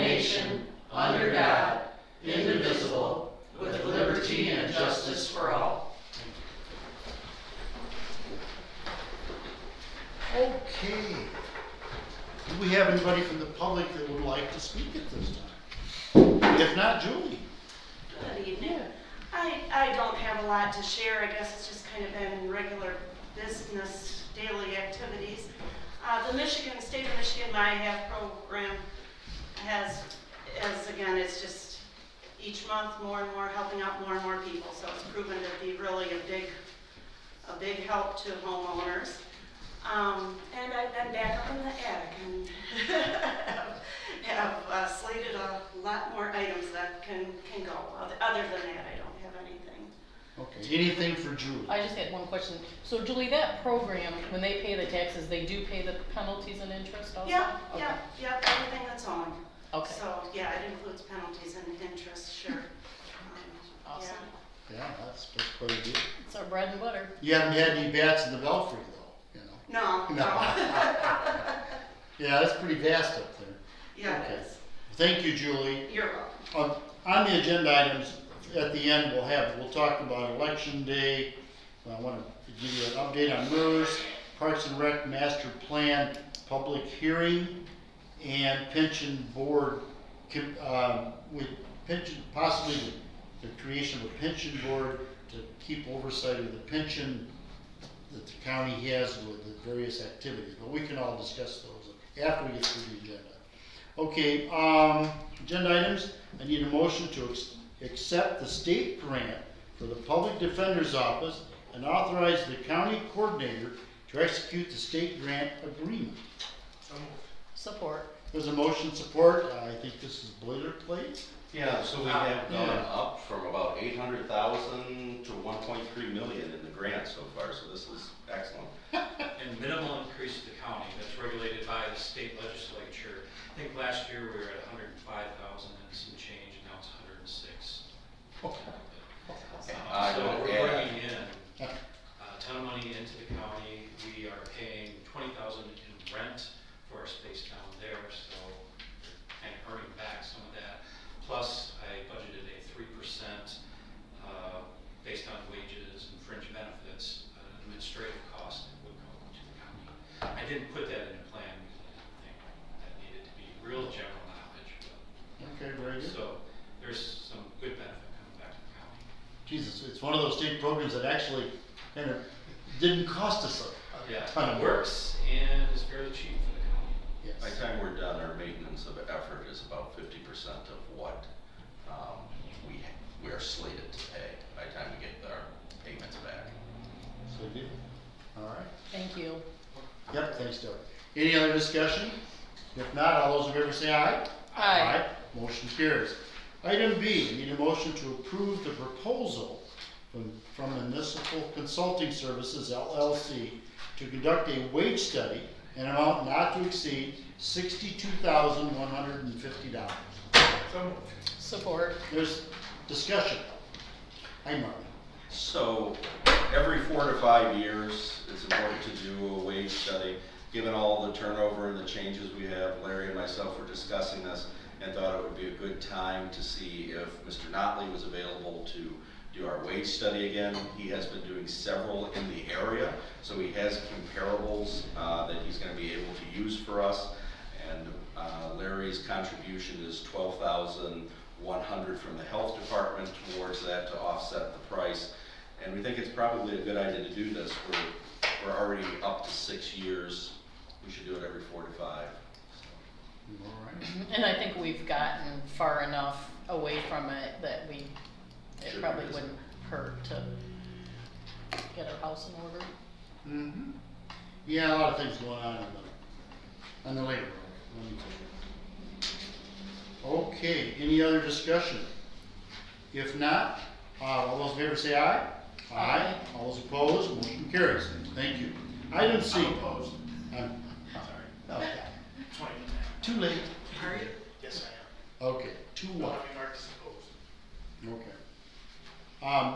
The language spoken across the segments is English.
nation, under God, indivisible, with liberty and justice for all. Okay. Do we have anybody from the public that would like to speak at this time? If not, Julie. Good evening. I don't have a lot to share. I guess it's just kind of been regular business, daily activities. The State of Michigan MyHab program has, again, it's just each month more and more, helping out more and more people. So it's proven to be really a big help to homeowners. And I've been back up in the attic and have slated a lot more items that can go. Other than that, I don't have anything. Okay. Anything for Julie? I just had one question. So Julie, that program, when they pay the taxes, they do pay the penalties and interest also? Yeah, Okay. yeah, everything that's on. Okay. So, yeah, it includes penalties and interest, sure. Awesome. Yeah, that's quite a deal. It's our bread and butter. You haven't had any bats in the belfry though, you know? No. Yeah, that's pretty vast up there. Yeah, Okay. it is. Thank you, Julie. You're welcome. On the agenda items, at the end, we'll talk about Election Day. I want to give you an update on MERS, Parks and Rec Master Plan, public hearing, and pension board, with pension, possibly the creation of a pension board to keep oversight of the pension that the county has with the various activities. But we can all discuss those after we get through the agenda. Okay, agenda items. I need a motion to accept the state grant for the Public Defender's Office and authorize the county coordinator to execute the state grant agreement. Support. There's a motion support. I think this is boilerplate. Yeah, so we have gone up from about 800,000 to 1.3 million in the grant so far, so this is excellent. And minimal increase to the county, that's regulated by the state legislature. I think last year we were at 105,000 and some change, and now it's 106. So we're bringing in a ton of money into the county. We are paying 20,000 in rent for our space down there, so we're kind of earning back some of that. Plus, I budgeted a 3% based on wages and fringe benefits, administrative cost that would go to the county. I didn't put that in the plan because I didn't think that needed to be real general knowledge. Okay, very good. So there's some good benefit coming back to the county. Jesus, it's one of those state programs that actually kind of didn't cost us a ton of It works and is fairly cheap for the county. Yes. By the time we're done, our maintenance of effort is about 50% of what we are slated to pay by the time we get our payments back. So good. All right. Thank you. Yep, thanks, Doug. Any other discussion? If not, all those in favor say aye. Aye. Motion carries. Item B, need a motion to approve the proposal from Municipal Consulting Services, LLC, to conduct a wage study in an amount not to exceed $62,150. Support. There's discussion. Hi, Marty. So every 4 to 5 years, it's important to do a wage study. Given all the turnover and the changes we have, Larry and myself were discussing this and thought it would be a good time to see if Mr. Notley was available to do our wage study again. He has been doing several in the area, so he has comparables that he's going to be able to use for us. And Larry's contribution is $12,100 from the health department towards that to offset the price. And we think it's probably a good idea to do this. We're already up to 6 years. We should do it every 4 to 5. All right. And I think we've gotten far enough away from it that it Should probably revisit. wouldn't hurt to get our house in order. Mm-hmm. Yeah, a lot of things going on in the labor market. Let me tell you. Okay, any other discussion? If not, all those in favor say aye. Aye. All those opposed, motion carries. Thank you. Item C. I'm opposed. I'm sorry. Okay. 20. Too late. Are you? Yes, I am. Okay, too Don't what? have me marked as opposed. Okay. A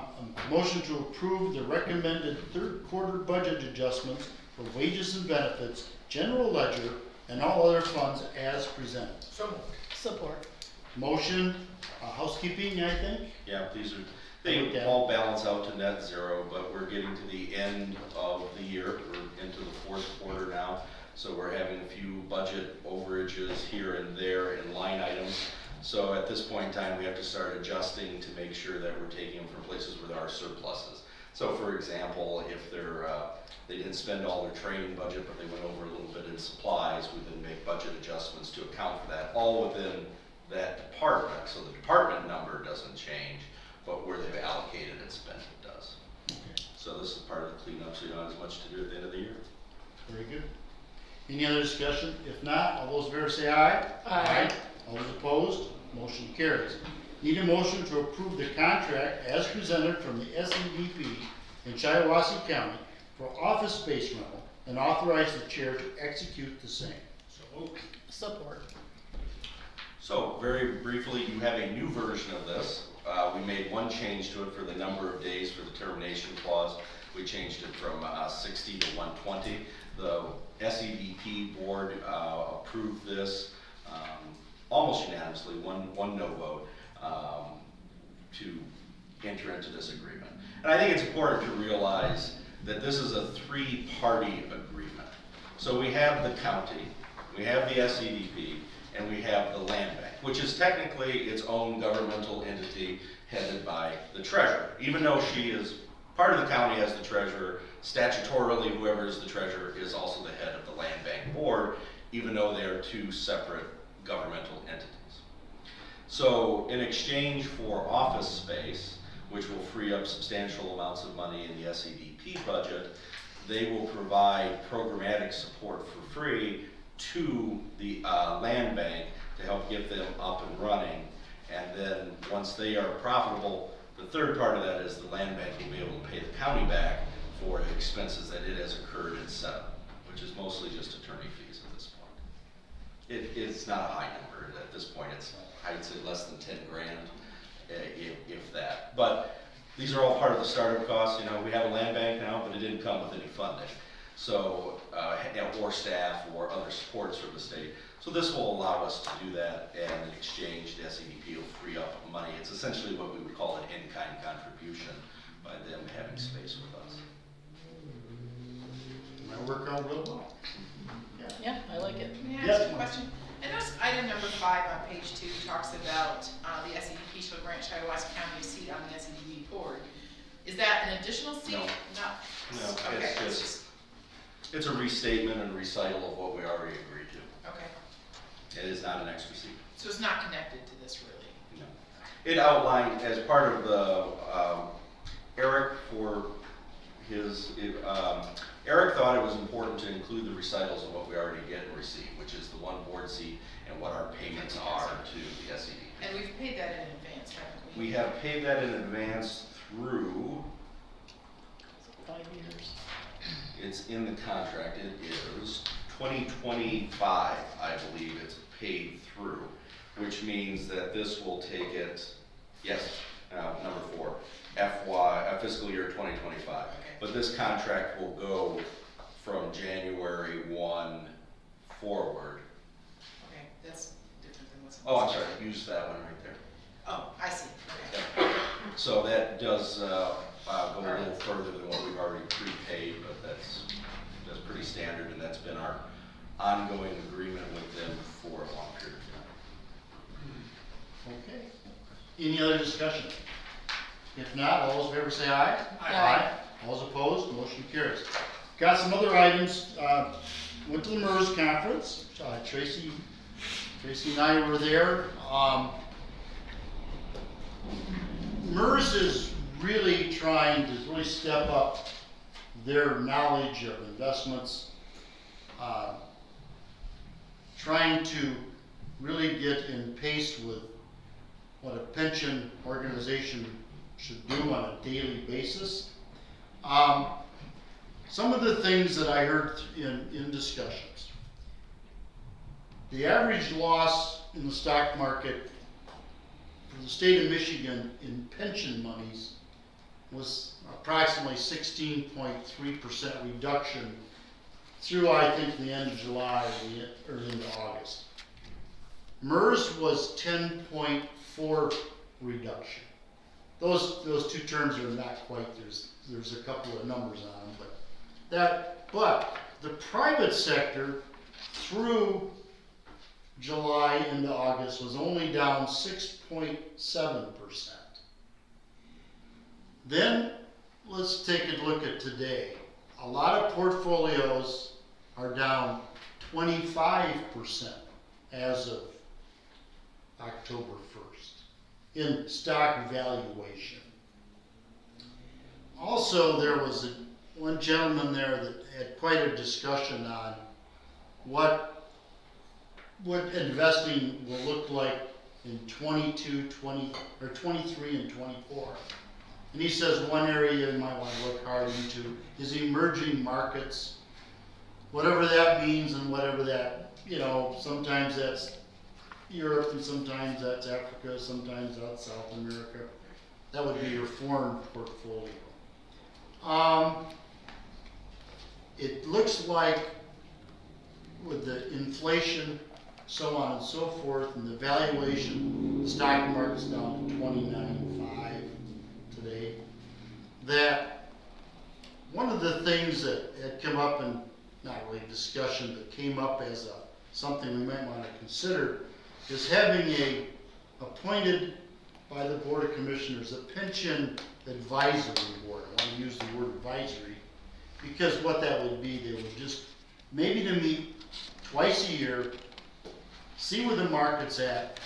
motion to approve the recommended third quarter budget adjustments for wages and benefits, general ledger, and all other funds as presented. So moved. Support. Motion, housekeeping, I think? Yeah, Okay. they all balance out to net zero, but we're getting to the end of the year. We're into the fourth quarter now, so we're having a few budget overages here and there in line items. So at this point in time, we have to start adjusting to make sure that we're taking them from places where there are surpluses. So for example, if they didn't spend all their training budget, but they went over a little bit in supplies, we then make budget adjustments to account for that, all within that department. So the department number doesn't change, but where they've allocated and spent it does. Okay. So this is part of the cleanup, so you don't have as much to do at the end of the year. Very good. Any other discussion? If not, all those in favor say aye. Aye. All those opposed, motion carries. Need a motion to approve the contract as presented from the SEDP in Shiawassee County for office space rental and authorize the chair to execute the same. So moved. Support. So very briefly, you have a new version of this. We made one change to it for the number of days for the termination clause. We changed it from 60 to 120. The SEDP board approved this almost unanimously, one no vote, to enter into this agreement. And I think it's important to realize that this is a three-party agreement. So we have the county, we have the SEDP, and we have the land bank, which is technically its own governmental entity headed by the treasurer. Even though she is part of the county as the treasurer, statutorily whoever is the treasurer is also the head of the land bank board, even though they are two separate governmental entities. So in exchange for office space, which will free up substantial amounts of money in the SEDP budget, they will provide programmatic support for free to the land bank to help get them up and running. And then once they are profitable, the third part of that is the land bank will be able to pay the county back for the expenses that it has incurred in setup, which is mostly just attorney fees at this point. It's not a high number. At this point, it's, I'd say, less than 10 grand, if that. But these are all part of the startup costs. You know, we have a land bank now, but it didn't come with any funding. So, or staff or other supports from the state. So this will allow us to do that, and in exchange, the SEDP will free up money. It's essentially what we would call an in-kind contribution by them having space with us. Might work out real well. Yeah, I like it. May I Yes, ask a ma'am. question? I noticed item number 5 on page 2 talks about the SEDP shall grant Shiawassee County a seat on the SEDP board. Is that an additional seat? No. No. No, Okay, it's just, it's a restatement and recital of what we already agreed to. okay. It is not an extra seat. So it's not connected to this really? No. It outlined as part of the, Eric for his, Eric thought it was important to include the recitals of what we already get and receive, which is the one board seat and what our payments are to the SEDP. And we've paid that in advance, haven't we? We have paid that in advance through, 5 years. it's in the contract, it is 2025, I believe it's paid through, which means that this will take it, yes, number 4, fiscal year 2025. Okay. But this contract will go from January 1 forward. Okay, that's different than what's. Oh, I'm sorry, use that one right there. Oh, I see, okay. Yeah. So that does go a little further than what we've already prepaid, but that's pretty standard, and that's been our ongoing agreement with them for a long period of time. Okay. Any other discussion? If not, all those in favor say aye. Aye. All those opposed, motion carries. Got some other items. Went to the MERS conference. Tracy and I were there. MERS is really trying to really step up their knowledge of investments, trying to really get in pace with what a pension organization should do on a daily basis. Some of the things that I heard in discussions. The average loss in the stock market for the state of Michigan in pension monies was approximately 16.3% reduction through, I think, the end of July or into August. MERS was 10.4 reduction. Those two terms are not quite, there's a couple of numbers on them, but the private sector through July into August was only down 6.7%. Then let's take a look at today. A lot of portfolios are down 25% as of October 1st in stock valuation. Also, there was one gentleman there that had quite a discussion on what investing will look like in 22, 20, or 23 and 24. And he says one area you might want to look hard into is emerging markets, whatever that means and whatever that, sometimes that's Europe and sometimes that's Africa, sometimes that's South America. That would be your foreign portfolio. It looks like with the inflation, so on and so forth, and the valuation, the stock market's down to 29.5 today, that one of the things that had come up in, not really discussion, but came up as something we might want to consider is having appointed by the Board of Commissioners a pension advisory board. I want to use the word advisory because what that would be, they would just maybe to meet twice a year, see where the market's at,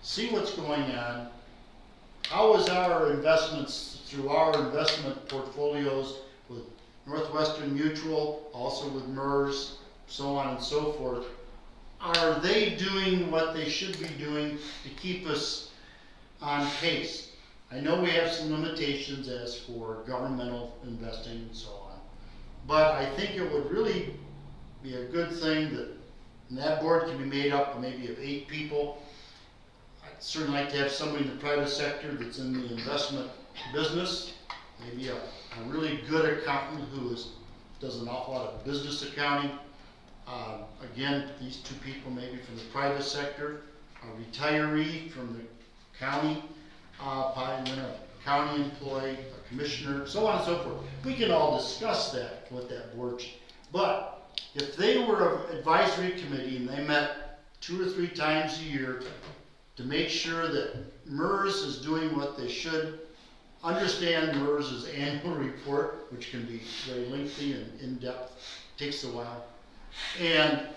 see what's going on, how is our investments through our investment portfolios with Northwestern Mutual, also with MERS, so on and so forth. Are they doing what they should be doing to keep us on pace? I know we have some limitations as for governmental investing and so on, but I think it would really be a good thing that board can be made up maybe of 8 people. I'd certainly like to have somebody in the private sector that's in the investment business, maybe a really good accountant who does an awful lot of business accounting. Again, these 2 people maybe from the private sector, a retiree from the county, probably a county employee, a commissioner, so on and so forth. We can all discuss that, what that board should. But if they were an advisory committee and they met 2 or 3 times a year to make sure that MERS is doing what they should, understand MERS's annual report, which can be very lengthy and in-depth, takes a while, and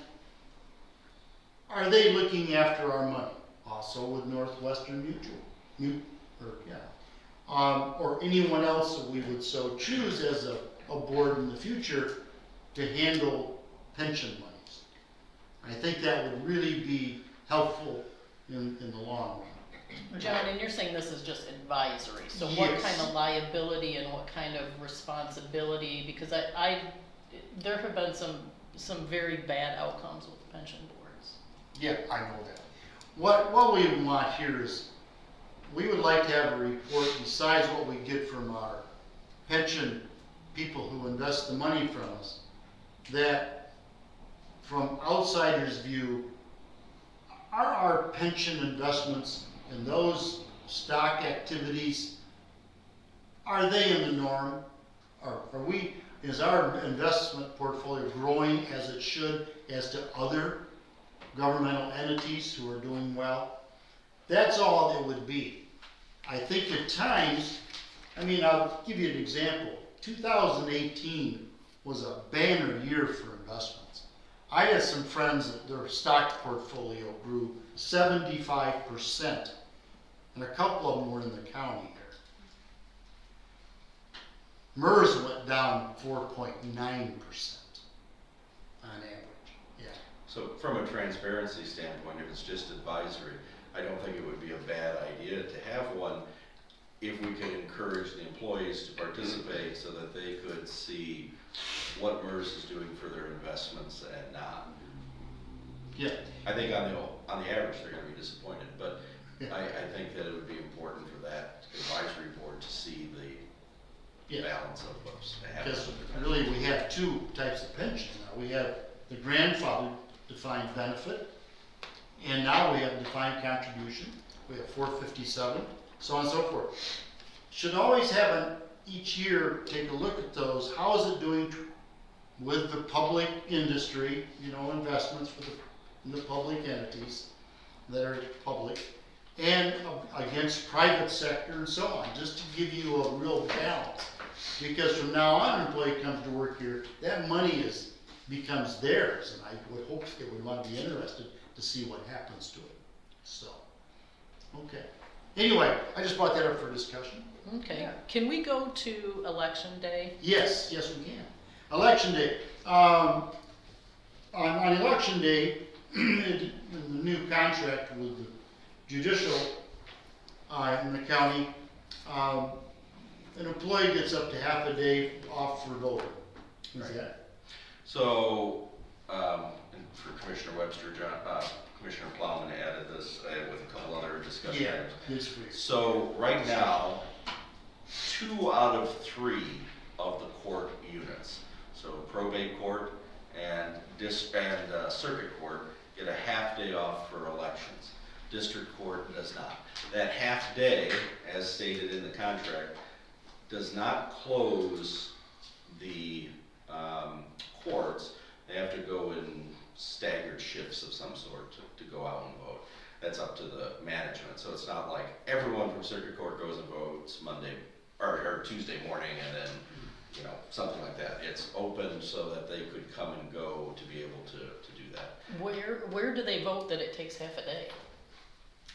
are they looking after our money? Also with Northwestern Mutual, or anyone else that we would so choose as a board in the future to handle pension monies. I think that would really be helpful in the long run. John, and you're saying this is just advisory, so Yes. what kind of liability and what kind of responsibility, because there have been some very bad outcomes with pension boards. Yeah, I know that. What we want here is, we would like to have a report besides what we get from our pension people who invest the money from us, that from outsiders' view, are our pension investments and those stock activities, are they in the norm? Is our investment portfolio growing as it should as to other governmental entities who are doing well? That's all it would be. I think at times, I'll give you an example. 2018 was a banner year for investments. I had some friends that their stock portfolio grew 75%, and a couple of them were in the county here. MERS went down 4.9% on average. Yeah. So from a transparency standpoint, if it's just advisory, I don't think it would be a bad idea to have one if we could encourage the employees to participate so that they could see what MERS is doing for their investments and not. Yeah. I think on the average, they're gonna be disappointed, but Yeah. I think that it would be important for that advisory board to see Yeah. balance of what's happening. Because really, we have two types of pensions now. We have the grandfather defined benefit, and now we have defined contribution. We have 457, so on and so forth. Should always have each year, take a look at those. How is it doing with the public industry, investments for the public entities that are public, and against private sector and so on, just to give you a real balance. Because from now on, an employee comes to work here, that money becomes theirs, and I would hope they would want to be interested to see what happens to it. So, okay. Anyway, I just brought that up for discussion. Okay, can we go to election day? Yes, we can. Election day. On election day, in the new contract with the judicial in the county, an employee gets up to half a day off for voting. Is that? So, and for Commissioner Webster, Commissioner Plowman added this with a couple other discussion items. Yes, please. So right now, 2 out of 3 of the court units, so probate court and circuit court, get a half day off for elections. District court does not. That half day, as stated in the contract, does not close the courts. They have to go in staggered shifts of some sort to go out and vote. That's up to the management. So it's not like everyone from circuit court goes and votes Monday or Tuesday morning and then, something like that. It's open so that they could come and go to be able to do that. Where do they vote that it takes half a day?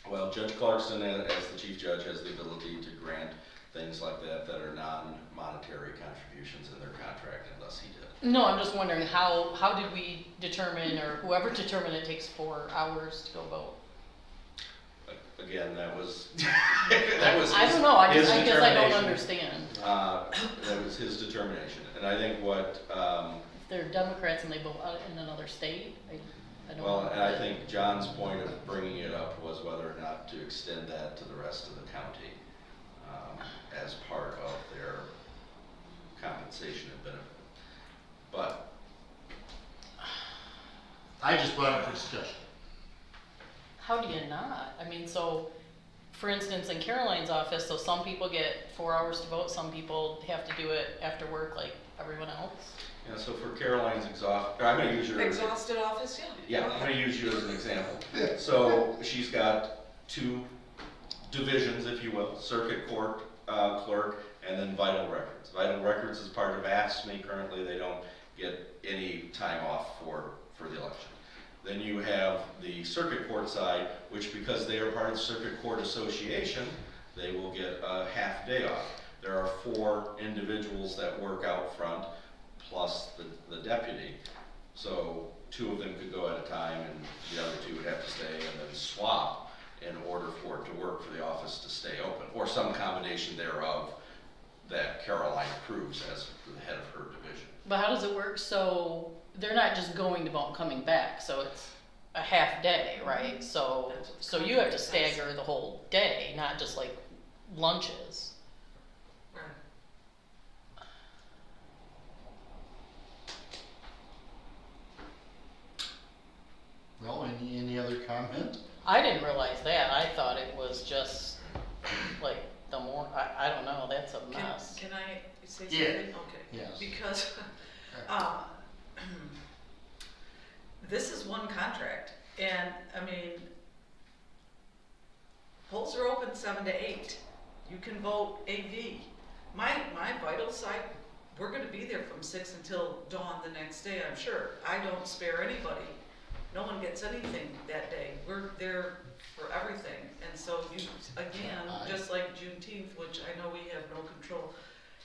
Well, Judge Clarkson, as the chief judge, has the ability to grant things like that are non-monetary contributions in their contract, and thus he did. No, I'm just wondering how did we determine, or whoever determined it takes 4 hours to go vote? Again, that was I don't know, I his guess I don't determination. understand. That was his determination, and I think what, If they're Democrats and they vote out in another state, I don't know. well, and I think John's point of bringing it up was whether or not to extend that to the rest of the county as part of their compensation and benefit. But I just brought it for discussion. How do you not? I mean, so, for instance, in Caroline's office, so some people get 4 hours to vote, some people have to do it after work like everyone else. yeah, so for Caroline's I'm going to use your Exhausted office, yeah. Yeah, I'm going to use you as an example. So she's got 2 divisions, if you will, circuit court clerk, and then vital records. Vital records is part of AFSCME. Currently, they don't get any time off for the election. Then you have the circuit court side, which because they are part of the Circuit Court Association, they will get a half day off. There are 4 individuals that work out front, plus the deputy. So 2 of them could go at a time, and the other 2 would have to stay and then swap in order for it to work for the office to stay open, or some combination thereof that Caroline approves as the head of her division. But how does it work? So they're not just going to vote and coming back, so it's a half day, right? So you have to stagger the whole day, not just like lunches. Well, any other comment? I didn't realize that. I thought it was just like I don't know, that's a mess. Can I say something? Yeah. Okay. Yes. Because, this is one contract, and, I mean, polls are open 7 to 8. You can vote AV. My vital side, we're gonna be there from 6 until dawn the next day, I'm sure. I don't spare anybody. No one gets anything that day. We're there for everything. And so you, again, just like Juneteenth, which I know we have no control,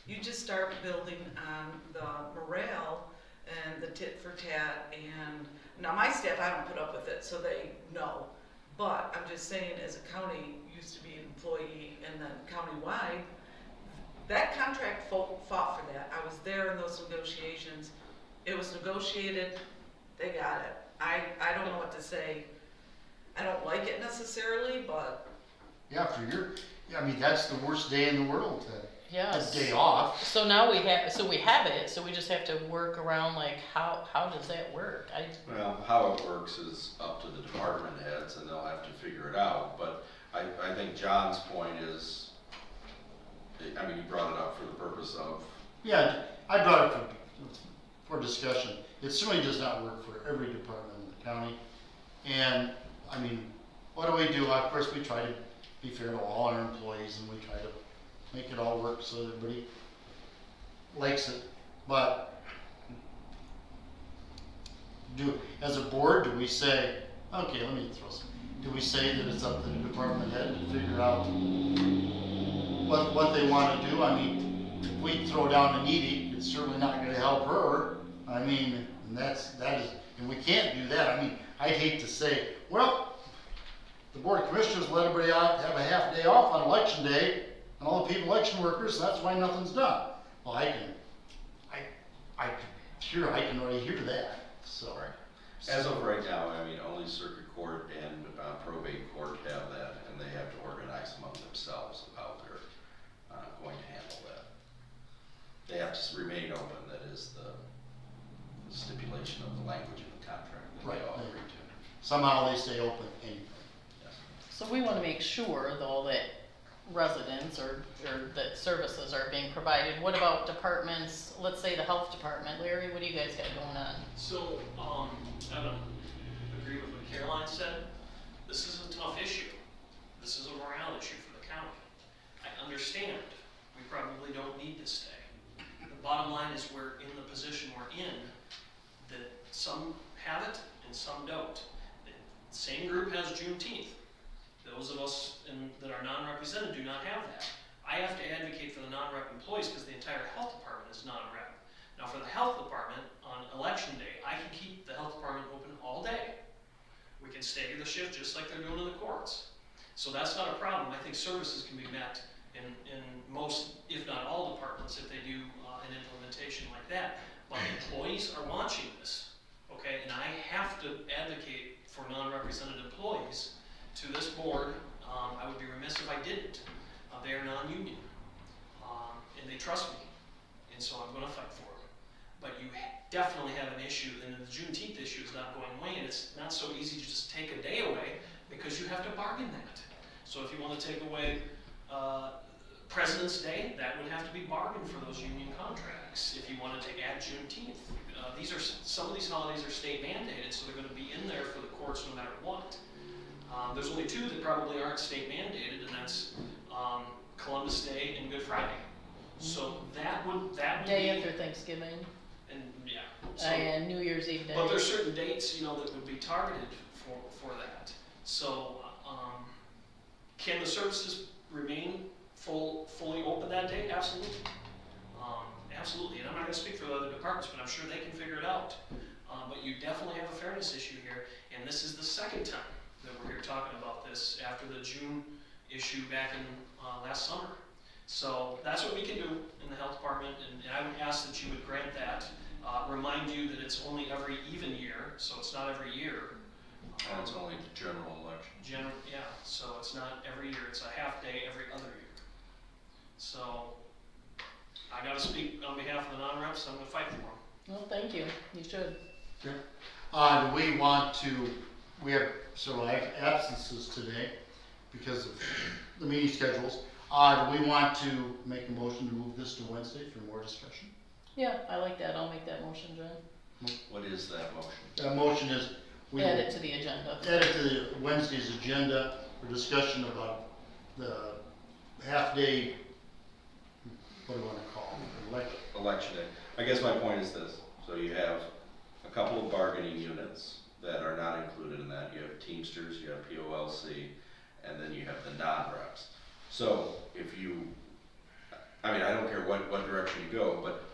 you just start building on the morale and the tit for tat. And now my staff, I don't put up with it, so they know. But I'm just saying, as a county, used to be an employee and then countywide, that contract fought for that. I was there in those negotiations. It was negotiated, they got it. I don't know what to say. I don't like it necessarily, but. Yeah, I mean, that's the worst day in the world Yes. a day off. So now we have it, so we just have to work around like how does that work? Well, how it works is up to the department heads and they'll have to figure it out, but I think John's point is, I mean, you brought it up for the purpose of, Yeah, I brought it for discussion. It certainly does not work for every department in the county. And, I mean, what do we do? Of course, we try to be fair to all our employees and we try to make it all work so everybody likes it. But as a board, do we say, okay, let me throw some, do we say that it's up to the department head to figure out what they want to do? I mean, if we throw down an edict, it's certainly not going to help her. I mean, and that is, and we can't do that. I mean, I'd hate to say, well, the board of commissioners let everybody out have a half day off on election day, and all the people election workers, and that's why nothing's done. Well, I can already hear that. So. right. As of right now, I mean, only circuit court and probate court have that, and they have to organize among themselves of how they're going to handle that. They have to remain open, that is the stipulation of the language in the contract that Right. they all agree to. Somehow they stay open anyway. Yes. So we want to make sure though that residents or that services are being provided. What about departments? Let's say the health department. Larry, what do you guys got going on? So, I don't agree with what Caroline said. This is a tough issue. This is a morale issue for the county. I understand we probably don't need this day. The bottom line is we're in the position we're in, that some have it and some don't. The same group has Juneteenth. Those of us that are non-represented do not have that. I have to advocate for the non-rep employees because the entire health department is non-rep. Now for the health department, on election day, I can keep the health department open all day. We can stagger the shift just like they're doing in the courts. So that's not a problem. I think services can be met in most, if not all departments, if they do an implementation like that. But employees are watching this, okay? And I have to advocate for non-represented employees to this board. I would be remiss if I didn't. They are non-union, and they trust me, and so I'm going to fight for them. But you definitely have an issue, and the Juneteenth issue is not going away, and it's not so easy to just take a day away because you have to bargain that. So if you want to take away President's Day, that would have to be bargained for those union contracts. If you wanted to add Juneteenth, some of these holidays are state mandated, so they're going to be in there for the courts no matter what. There's only two that probably aren't state mandated, and that's Columbus Day and Good Friday. So that would Day be, after Thanksgiving and yeah. So, and New Year's Eve day. but there's certain dates, that would be targeted for that. So can the services remain fully open that day? Absolutely. Absolutely. And I'm not going to speak for the other departments, but I'm sure they can figure it out. But you definitely have a fairness issue here, and this is the second time that we're here talking about this after the June issue back in last summer. So that's what we can do in the health department, and I would ask that you would grant that. Remind you that it's only every even year, so it's not every year. And it's only the general election. So it's not every year, it's a half day every other year. So I gotta speak on behalf of the non-reps, I'm gonna fight for them. Well, thank you. You should. Okay. Do we want to, we have several absences today because of the meeting schedules. Do we want to make a motion to move this to Wednesday for more discussion? Yeah, I like that. I'll make that motion, John. What is that motion? That motion is we Add it to the agenda. add it to the Wednesday's agenda for discussion about the half-day, what do you want to call it? Election day. I guess my point is this. So you have a couple of bargaining units that are not included in that. You have Teamsters, you have POLC, and then you have the non-reps. So if you, I don't care what direction you go, but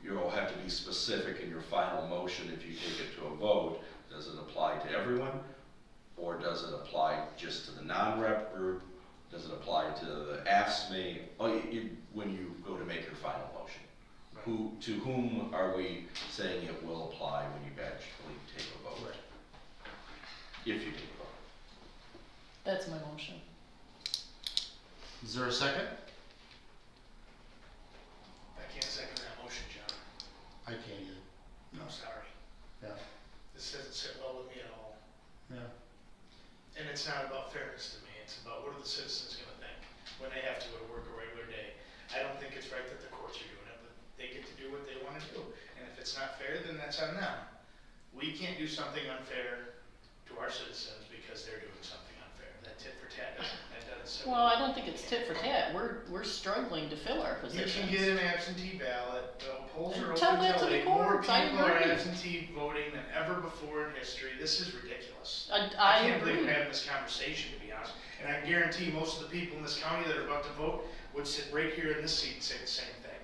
you'll have to be specific in your final motion if you take it to a vote. Does it apply to everyone? Or does it apply just to the non-rep group? Does it apply to the AFSCME? When you go to make your final motion. Right. To whom are we saying it will apply when you actually take a vote? Right. If you take a vote. That's my motion. Is there a second? I can't either. No, sorry. Yeah. This doesn't sit well with me at all. Yeah. And it's not about fairness to me, it's about what are the citizens gonna think when they have to go to work a regular day. I don't think it's right that the courts are doing it, but they get to do what they wanna do. And if it's not fair, then that's on them. We can't do something unfair to our citizens because they're doing something unfair. That tit for tat that doesn't sit Well, I don't think it's tit for tat. We're struggling to fill our You positions. can get an absentee ballot, the polls are Tell open that to till the 8, more courts, I people are agree. absentee voting than ever before in history, this is ridiculous. I can't believe agree. we're having this conversation, to be honest, and I guarantee most of the people in this county that are about to vote would sit right here in this seat and say the same thing.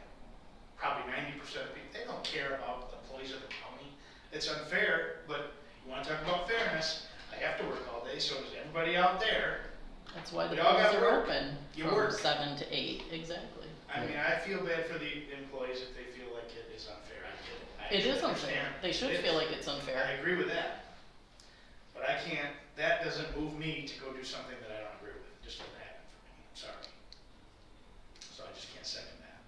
Probably 90% of people, they don't care about the employees of the county, it's unfair, but you wanna talk about fairness, I have to work all day, so does everybody out there. That's why the We all polls gotta are work. open You from work. 7 to 8, exactly. I mean, I feel bad for the employees if they feel like it is unfair, I get it. I It is understand. unfair. They should It feel is. like it's I unfair. agree with that. But I can't, that doesn't move me to go do something that I don't agree with. It just doesn't happen for me. I'm sorry. So I just can't second that.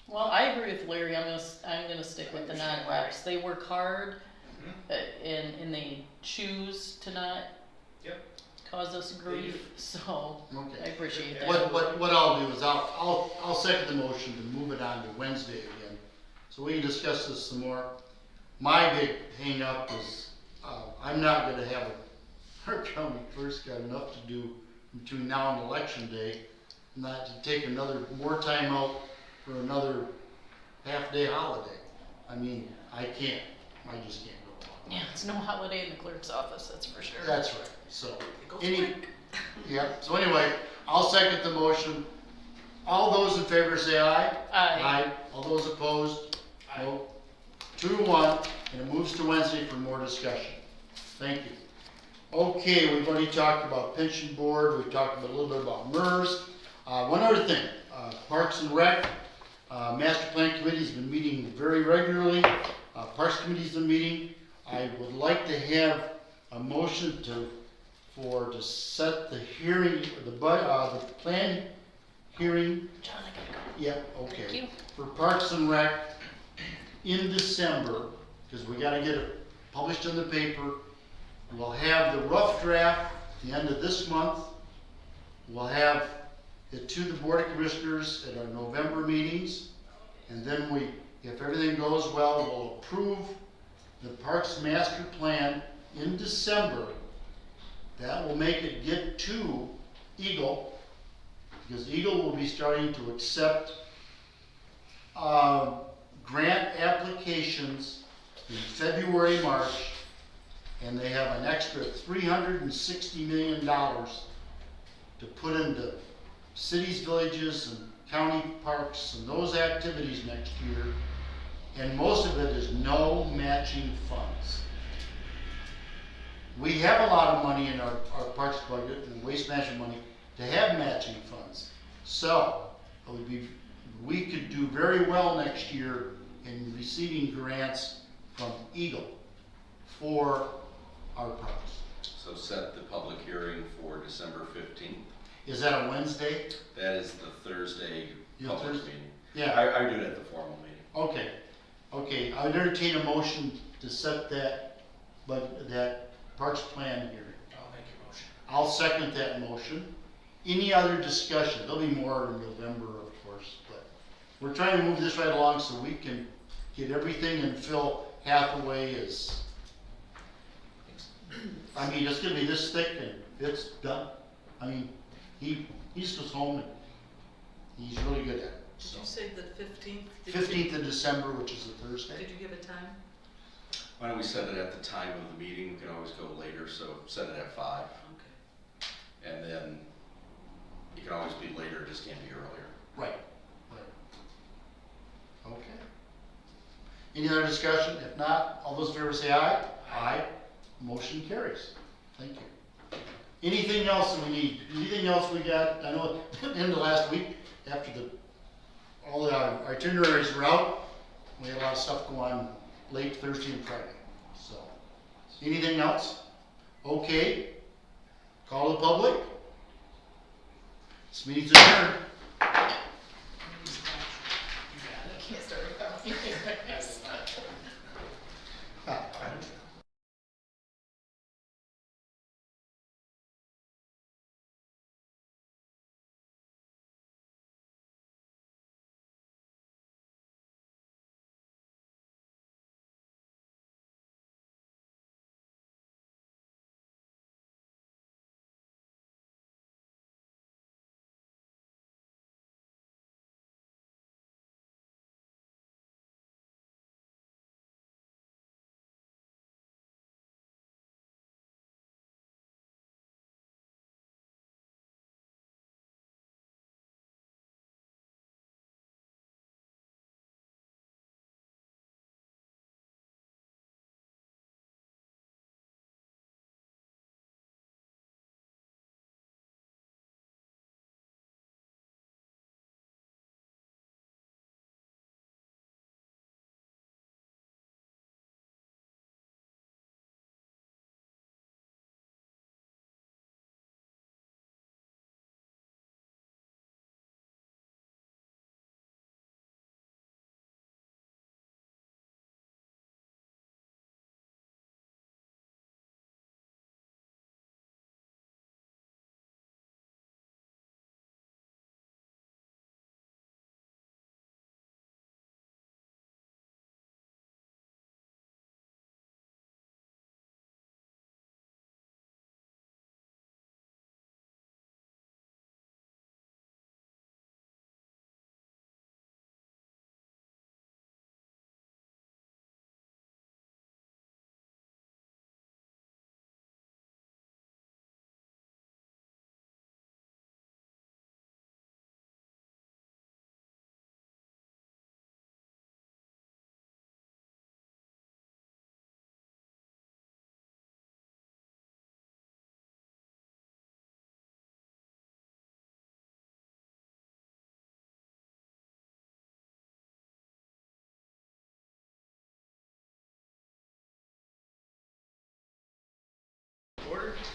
Well, I agree with Larry. I'm gonna stick with the non-reps. They work hard, and they choose to not Yep. cause us grief, so I Okay. appreciate that. What I'll do is I'll second the motion to move it on to Wednesday again, so we can discuss this some more. My big hang up is, I'm not gonna have, our county clerk's got enough to do between now and election day, not to take more time out for another half-day holiday. I mean, I just can't go along. Yeah, it's no holiday in the clerk's office, that's for sure. That's right, so. It goes Any, quick. yeah, so anyway, I'll second the motion. All those in favor say aye. Aye. All those opposed? No. 2-1, and it moves to Wednesday for more discussion. Thank you. Okay, we've already talked about pension board, we've talked a little bit about MERS. One other thing, Parks and Rec, Master Plan Committee's been meeting very regularly. Parks Committee's been meeting. I would like to have a motion to set the hearing, the plan hearing, John, I gotta go. yep, okay. Thank you. For Parks and Rec in December, because we gotta get it published in the paper. We'll have the rough draft at the end of this month. We'll have it to the Board of Commissioners at our November meetings. And then if everything goes well, we'll approve the Parks Master Plan in December. That will make it get to Eagle, because Eagle will be starting to accept grant applications in February, March, and they have an extra $360 million to put into cities, villages, and county parks and those activities next year, and most of it is no matching funds. We have a lot of money in our parks budget and waste management money to have matching funds. So, we could do very well next year in receiving grants from Eagle for our parks. So set the public hearing for December 15th. Is that a Wednesday? That is the Thursday Yeah, public Thursday. meeting. Yeah, I do it at the formal meeting. okay, I would entertain a motion to set that Parks Plan hearing. I'll make your motion. I'll second that motion. Any other discussion? There'll be more in November, of course, but we're trying to move this right along so we can get everything, and Phil Hathaway is, I mean, it's gonna be this thick and it's done. I mean, he just goes home and he's really good at it. Did So, you say the 15th? 15th of December, which is a Thursday. Did you give a time? Why don't we set it at the time of the meeting? We can always go later, so set it at 5. Okay. And then it can always be later, it just can't be earlier. Right. Okay. Any other discussion? If not, all those in favor say aye. Aye. Motion carries. Thank you. Anything else that we need? Anything else we got? I know at the end of last week, after all our itineraries were out, we had a lot of stuff go on late Thursday and Friday. So, anything else? Okay. Call the public. This meeting's adjourned. Can't start without you.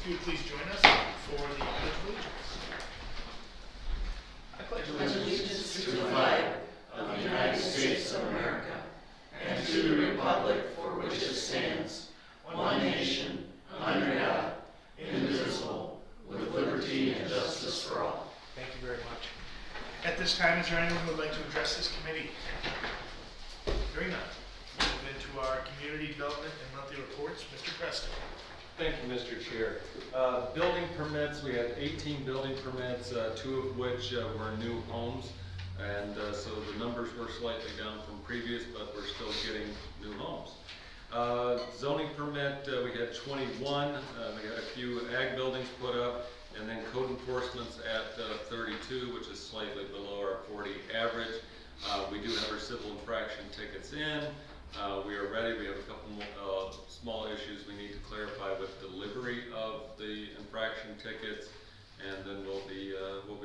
If you would please join us for the Pledge of Allegiance. I pledge allegiance to the flag of the United States of America and to the republic for which it stands, one nation, under God, indivisible, with liberty and justice for all. Thank you very much. At this time, is there anyone who would like to address this committee? Hearing none. Move into our community development and monthly reports. Mr. Preston. Thank you, Mr. Chair. Building permits, we had 18 building permits, 2 of which were new homes. And so the numbers were slightly down from previous, but we're still getting new homes. Zoning permit, we had 21. We had a few ag buildings put up, and then code enforcement's at 32, which is slightly below our 40 average. We do have our civil infraction tickets in. We are ready. We have a couple more small issues we need to clarify with delivery of the infraction tickets, and then we'll be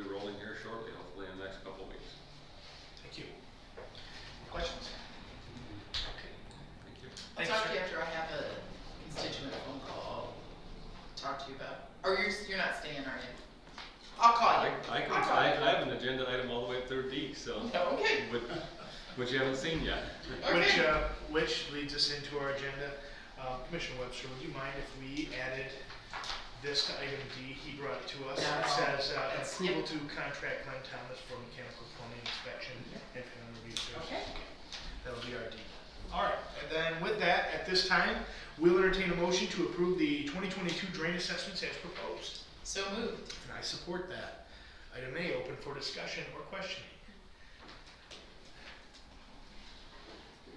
rolling here shortly, hopefully in the next couple weeks. Thank you. Questions? Okay. Thank you. I'll Thanks, talk sir. to you after I have a constituent phone call. I'll talk to you about, or you're not staying, are you? I'll call you. I have an agenda item all the way up through D, so, Okay. which you haven't seen yet. Okay. Which leads us into our agenda. Commissioner Webster, would you mind if we added this to item D? He brought it to us. No. It says That's- approval to contract Glenn Thomas for mechanical plumbing inspection and final review services. Okay. That'll be our D. All right, and then with that, at this time, we'll entertain a motion to approve the 2022 drain assessments as proposed. So moved. And I support that. Item A, open for discussion or questioning.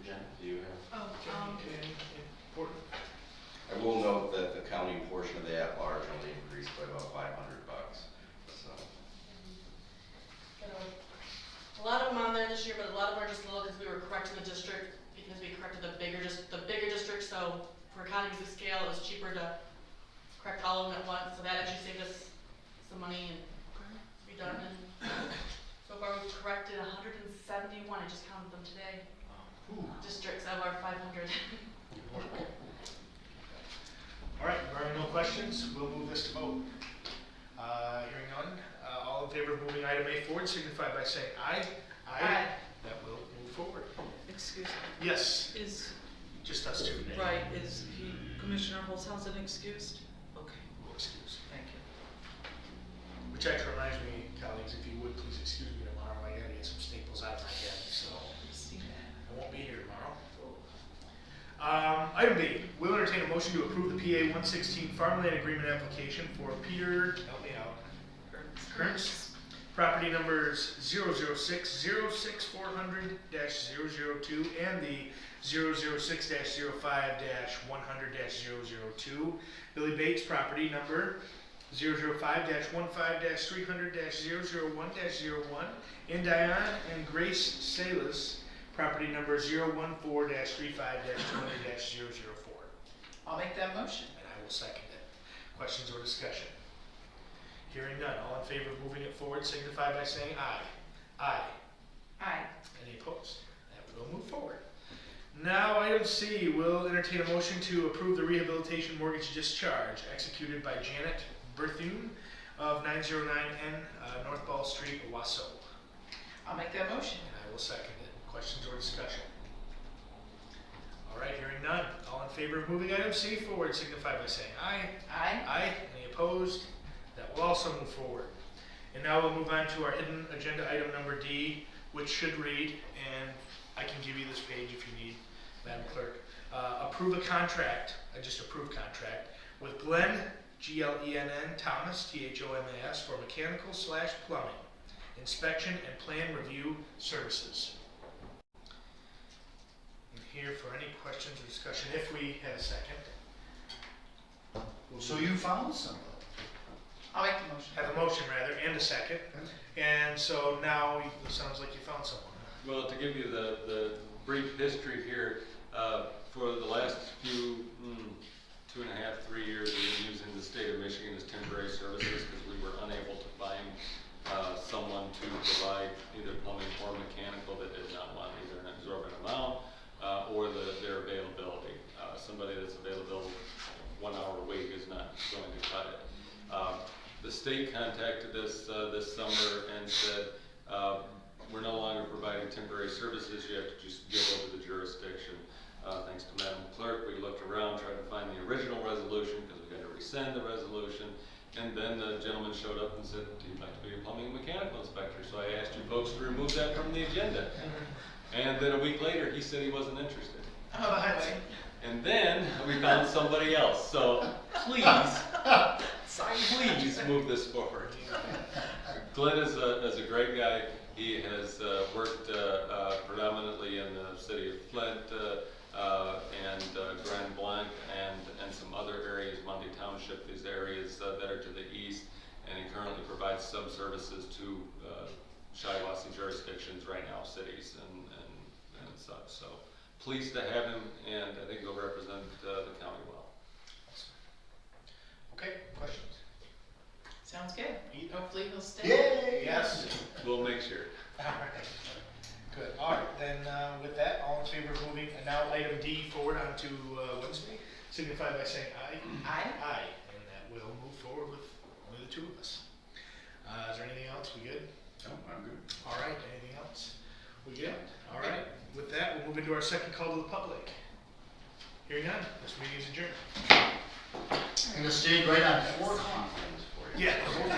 Jen, do you have? Anything important? I will note that the county portion of the at-large only increased by about $500, so. A lot of them on there this year, but a lot of them are just low because we were correcting the district, because we corrected the bigger district, so for economies of scale, it was cheaper to correct all of them at once, so that actually saved us some money and redone, and so far we've corrected 171, I just counted them today, districts out of our 500. All right, barring no questions, we'll move this to vote. Hearing none, all in favor of moving item A forward signify by saying aye. Aye. That will move forward. Excuse me, Yes, is, just us two. right, is he, Commissioner Holzhausen excused? Okay. We'll excuse. Thank you. Which actually reminds me, colleagues, if you would please excuse me tomorrow, I gotta get some staples out of my head, so I won't be here tomorrow. Item B, we'll entertain a motion to approve the PA 116 farmland agreement application for Peter, help me out, Kearns, property numbers 006-06400-002 and the 006-05-100-002. Billy Bates, property number 005-15-300-001-01, and Diane and Grace Salas, property number 014-35-20-004. I'll make that motion. And I will second it. Questions or discussion? Hearing none, all in favor of moving it forward signify by saying aye. Aye. Aye. Any opposed? That will move forward. Now, item C, we'll entertain a motion to approve the rehabilitation mortgage discharge executed by Janet Berthune of 909N North Ball Street, Owasso. I'll make that motion. And I will second it. Questions or discussion? All right, hearing none. All in favor of moving item C forward signify by saying aye. Aye. Aye. Any opposed? That will also move forward. And now we'll move on to our hidden agenda item number D, which should read, and I can give you this page if you need, Madam Clerk. Approve a contract, just approved contract, with Glenn, Glenn Thomas, Thomas, for mechanical/plumbing, inspection and plan review services. And here for any questions or discussion, if we had a second. So you found something? I'll make the motion. Have a motion rather, and a second. And so now it sounds like you found someone. Well, to give you the brief history here, for the last few, 2.5, 3 years, we've been using the state of Michigan as temporary services because we were unable to find someone to provide either plumbing or mechanical that did not want either an exorbitant amount or their availability. Somebody that's available 1 hour wait is not going to cut it. The state contacted us this summer and said, we're no longer providing temporary services, you have to just give over the jurisdiction. Thanks to Madam Clerk, we looked around, tried to find the original resolution, because we had to rescind the resolution, and then the gentleman showed up and said, do you like to be a plumbing and mechanical inspector? So I asked you folks to remove that from the agenda. And then a week later, he said he wasn't interested. Oh, boy. And then we found somebody else, so please move this forward. Glenn is a great guy. He has worked predominantly in the city of Flint and Grand Blanc and some other areas, Mundy Township, these areas that are to the east. And he currently provides some services to Shiawassee jurisdictions right now, cities and such. So pleased to have him, and I think he'll represent the county well. Okay, questions? Sounds good. Hopefully he'll stay. Yay! Yes. We'll make sure. All right. Good. All right. Then with that, all in favor of moving now item D forward onto Wednesday, signify by saying aye. Aye. Aye. And that will move forward with only the two of us. Is there anything else? We good? No, I'm good. All right. Anything else? We good? All right. With that, we'll move into our second call to the public. Hearing none, this meeting is adjourned. And it stayed right on 4 o'clock. Yeah.